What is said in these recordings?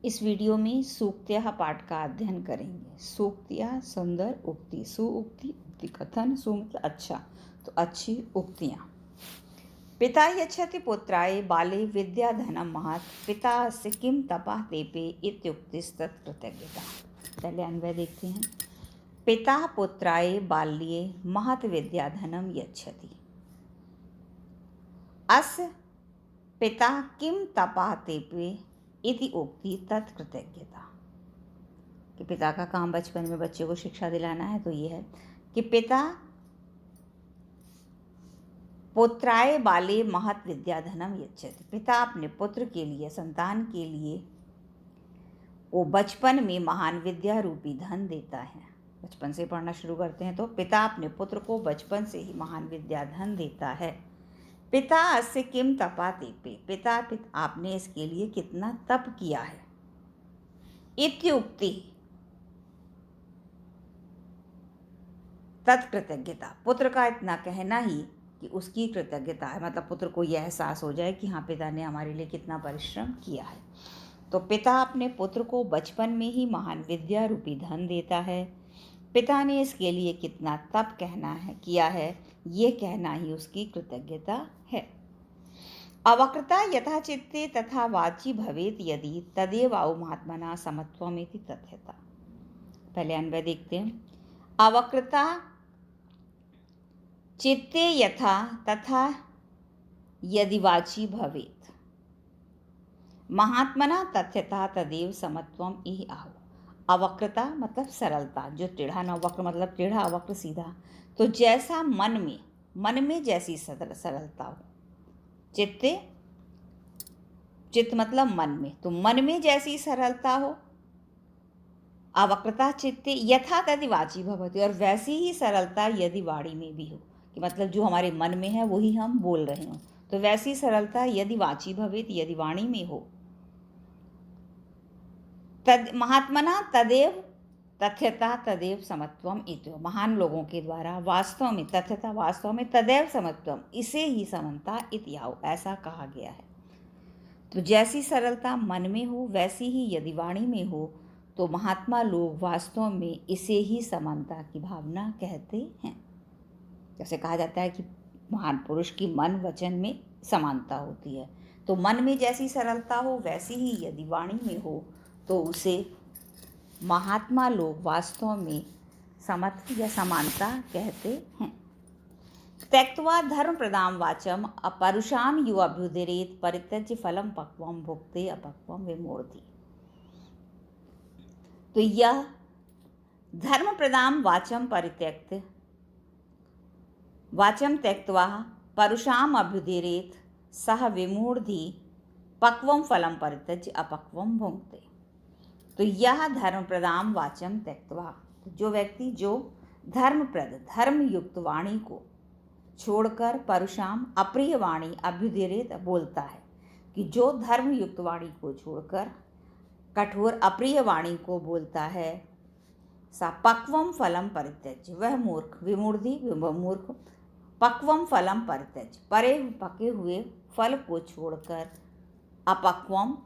इस वीडियो में सूक्तयः पाठ का अध्ययन करेंगे। सूक्तयः सुंदर उक्ति, सुउक्ति, उक्ति कथन। सु मतलब अच्छा, तो अच्छी उक्तियाँ। पिता यच्छति पुत्राय बाले विद्याधनं महत्, पिता अस्य किं तपः तेपे इत्युक्तिस्तत्कृतज्ञता। पहले अन्वय देखते हैं। पिता पुत्राय बाल्ये महत् विद्याधनं यच्छति। अस्य पिता किं तपः तेपे इति उक्ति तत्कृतज्ञता। कि पिता का काम बचपन में बच्चे को शिक्षा दिलाना है, तो ये है कि पिता पुत्राय बाले महत् विद्याधनम यच्छति। पिता अपने पुत्र के लिए, संतान के लिए वो बचपन में महान विद्या रूपी धन देता है। बचपन से पढ़ना शुरू करते हैं तो पिता अपने पुत्र को बचपन से ही महान विद्या धन देता है। पिता अस्य किम तपा तेपे, पिता आपने इसके लिए कितना तप किया है। इत्युक्ति तत्कृतज्ञता, पुत्र का इतना कहना ही कि उसकी कृतज्ञता है, मतलब पुत्र को यह एहसास हो जाए कि हाँ, पिता ने हमारे लिए कितना परिश्रम किया है। तो पिता अपने पुत्र को बचपन में ही महान विद्या रूपी धन देता है। पिता ने इसके लिए कितना तप किया है, ये कहना ही उसकी कृतज्ञता है। अवक्रता यथा चित्ते तथा वाची भवेत यदि तदेव महात्मना समत्वमेति तथ्यता। पहले अन्वय देखते हैं। अवक्रता चित्ते यथा तथा यदि वाची भवेत महात्मना तथ्यता तदेव समत्वम इहि आहो। अवक्रता मतलब सरलता, जो टेढ़ा न, वक्र मतलब टेढ़ा, अवक्र सीधा। तो जैसा मन में जैसी सरलता हो। चित्ते, चित्त मतलब मन में, तो मन में जैसी सरलता हो। अवक्रता चित्ते यथा तदि वाची भवति, और वैसी ही सरलता यदि वाणी में भी हो, कि मतलब जो हमारे मन में है वही हम बोल रहे हो। तो वैसी सरलता यदि वाची भवेत, यदि वाणी में हो। तद महात्मना तदेव तथ्यता तदेव समत्वम इत्यो, महान लोगों के द्वारा वास्तव में तथ्यता, वास्तव में तदैव समत्वम, इसे ही समन्ता इत्याहो, ऐसा कहा गया है। तो जैसी सरलता मन में हो वैसी ही यदि वाणी में हो, तो महात्मा लोग वास्तव में इसे ही समानता की भावना कहते हैं। जैसे कहा जाता है कि महान पुरुष की मन वचन में समानता होती है, तो मन में जैसी सरलता हो वैसी ही यदि वाणी में हो, तो उसे महात्मा लोग वास्तव में समत्व या समानता कहते हैं। त्यक्त्वा धर्म प्रदाम वाचम अपरुषाम यु अभ्युदरेत परित्यज्य फलम पक्वम भुक्ते अपक्वम विमूढ़ति। तो यह धर्म प्रदाम वाचम परित्यक्त, वाचम त्यक्त्वा परुषाम अभ्युदरेत सह विमूढ़धि पक्वम फलम परित्यज्य अपक्वम भुक्ते। तो यह धर्म प्रदाम वाचम त्यक्त्वा, जो व्यक्ति जो धर्मप्रद धर्मयुक्त वाणी को छोड़कर परुषाम अप्रिय वाणी अभ्युदरेत बोलता है, कि जो धर्मयुक्त वाणी को छोड़कर कठोर अप्रिय वाणी को बोलता है, सा पक्वम फलम परित्यज्य, वह मूर्ख, विमूढ़धि मूर्ख, पक्वम फलम परित्यज्य, पके हुए फल को छोड़कर अपक्वम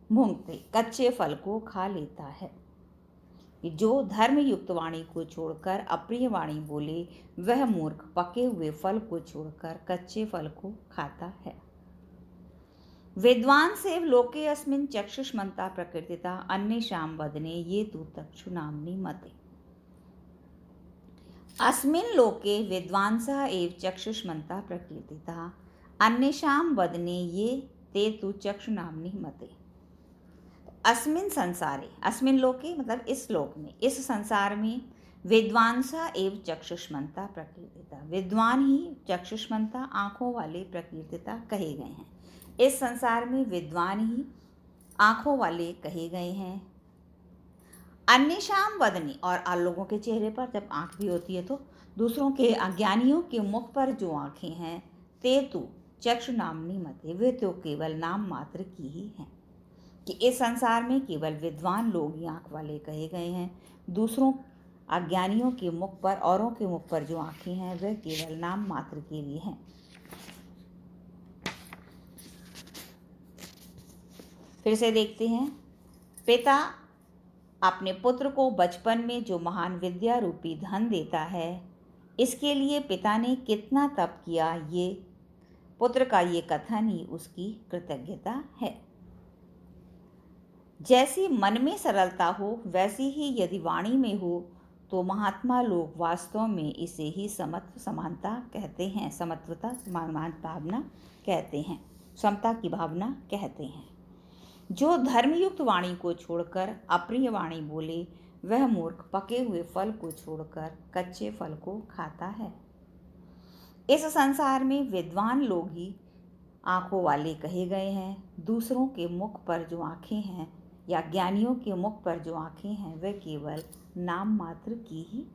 भुंक्ते, कच्चे फल को खा लेता है। जो धर्मयुक्त वाणी को छोड़कर अप्रिय वाणी बोले, वह मूर्ख पके हुए फल को छोड़कर कच्चे फल को खाता है। विद्वान सेव लोके अस्मिन् चक्षुष्मन्ता प्रकृतिता अन्येषां वदने ये तु चक्षुनाम्नि मते। अस्मिन् लोके विद्वांसः एव चक्षुष्मन्ता प्रकृतिता अन्येषां वदने ये ते तु चक्षुनाम्नि मते। अस्मिन् संसारे, अस्मिन् लोके मतलब इस लोक में, इस संसार में विद्वांसा एव चक्षुष्मन्ता प्रकीर्तिता, विद्वान ही चक्षुष्मन्ता आँखों वाले प्रकीर्तिता कहे गए हैं। इस संसार में विद्वान ही आँखों वाले कहे गए हैं। अन्येषां वदने, और लोगों के चेहरे पर जब आँख भी होती है, तो दूसरों के अज्ञानियों के मुख पर जो आँखें हैं, ते तु चक्षुनाम्नि मते, वे तो केवल नाम मात्र की ही हैं। कि इस संसार में केवल विद्वान लोग ही आँख वाले कहे गए हैं। दूसरों अज्ञानियों के मुख पर, औरों के मुख पर जो आँखें हैं, वह केवल नाम मात्र के लिए हैं। फिर से देखते हैं। पिता अपने पुत्र को बचपन में जो महान विद्या रूपी धन देता है, इसके लिए पिता ने कितना तप किया, ये पुत्र का ये कथन ही उसकी कृतज्ञता है। जैसी मन में सरलता हो, वैसी ही यदि वाणी में हो, तो महात्मा लोग वास्तव में इसे ही समत्व समानता कहते हैं, समत्वता समान भावना कहते हैं, समता की भावना कहते हैं। जो धर्मयुक्त वाणी को छोड़कर अप्रिय वाणी बोले, वह मूर्ख पके हुए फल को छोड़कर कच्चे फल को खाता है। इस संसार में विद्वान लोग ही आंखों वाले कहे गए हैं। दूसरों के मुख पर जो आंखें हैं या ज्ञानियों के मुख पर जो आंखें हैं, वह केवल नाम मात्र की ही